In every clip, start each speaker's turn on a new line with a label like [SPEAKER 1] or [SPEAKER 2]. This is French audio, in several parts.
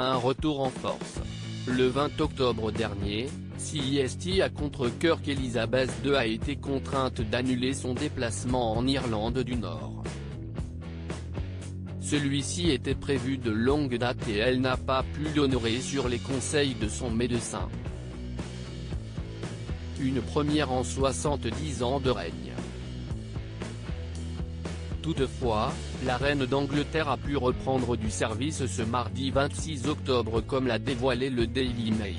[SPEAKER 1] un retour en force. Le 20 octobre dernier, CEST à contre-cœur qu'Elisabeth II a été contrainte d'annuler son déplacement en Irlande du Nord. Celui-ci était prévu de longue date et elle n'a pas pu l'honorer sur les conseils de son médecin. Une première en 70 ans de règne. Toutefois, la reine d'Angleterre a pu reprendre du service ce mardi 26 octobre comme l'a dévoilé le Daily Mail.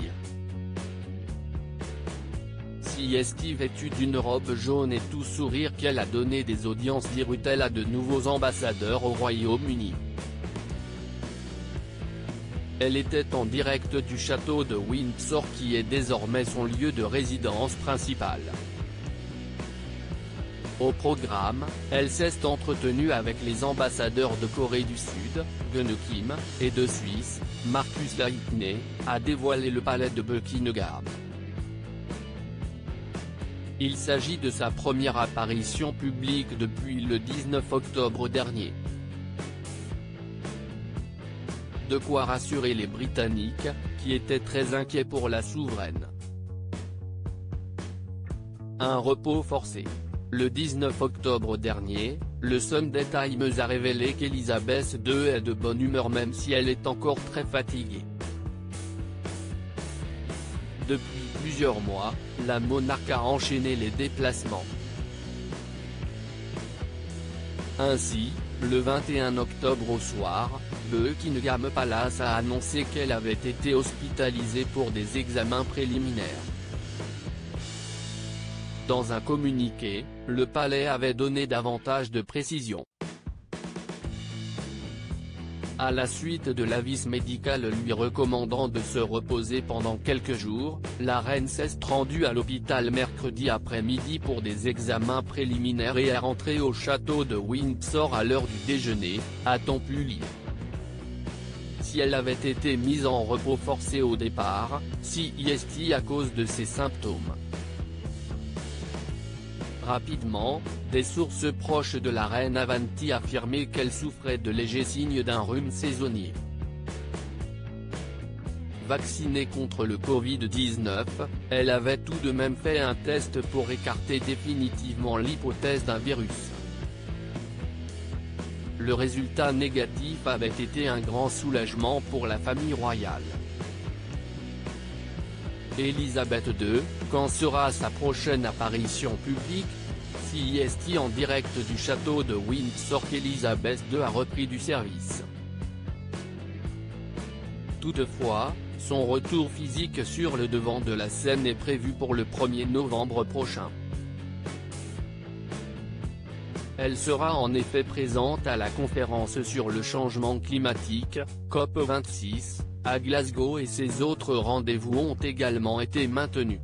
[SPEAKER 1] CEST vêtue d'une robe jaune et tout sourire qu'elle a donné des audiences virtuelles à de nouveaux ambassadeurs au Royaume-Uni. Elle était en direct du château de Windsor qui est désormais son lieu de résidence principale. Au programme, elle s'est entretenue avec les ambassadeurs de Corée du Sud, Gun Kim, et de Suisse, Marcus Leitner, a dévoilé le palais de Buckingham. Il s'agit de sa première apparition publique depuis le 19 octobre dernier. De quoi rassurer les Britanniques, qui étaient très inquiets pour la souveraine. Un repos forcé. Le 19 octobre dernier, le Sunday Times a révélé qu'Elisabeth II est de bonne humeur même si elle est encore très fatiguée. Depuis plusieurs mois, la monarque a enchaîné les déplacements. Ainsi, le 21 octobre au soir, Buckingham Palace a annoncé qu'elle avait été hospitalisée pour des examens préliminaires. Dans un communiqué, le palais avait donné davantage de précisions. À la suite de l'avis médical lui recommandant de se reposer pendant quelques jours, la reine s'est rendue à l'hôpital mercredi après-midi pour des examens préliminaires et est rentrée au château de Windsor à l'heure du déjeuner, a-t-on pu lire. Si elle avait été mise en repos forcé au départ, CEST à cause de ses symptômes. Rapidement, des sources proches de la reine Avanti affirmaient qu'elle souffrait de légers signes d'un rhume saisonnier. Vaccinée contre le Covid-19, elle avait tout de même fait un test pour écarter définitivement l'hypothèse d'un virus. Le résultat négatif avait été un grand soulagement pour la famille royale. Elisabeth II, quand sera sa prochaine apparition publique? CEST en direct du château de Windsor qu'Elisabeth II a repris du service. Toutefois, son retour physique sur le devant de la scène est prévu pour le 1er novembre prochain. Elle sera en effet présente à la conférence sur le changement climatique, COP26, à Glasgow et ses autres rendez-vous ont également été maintenus.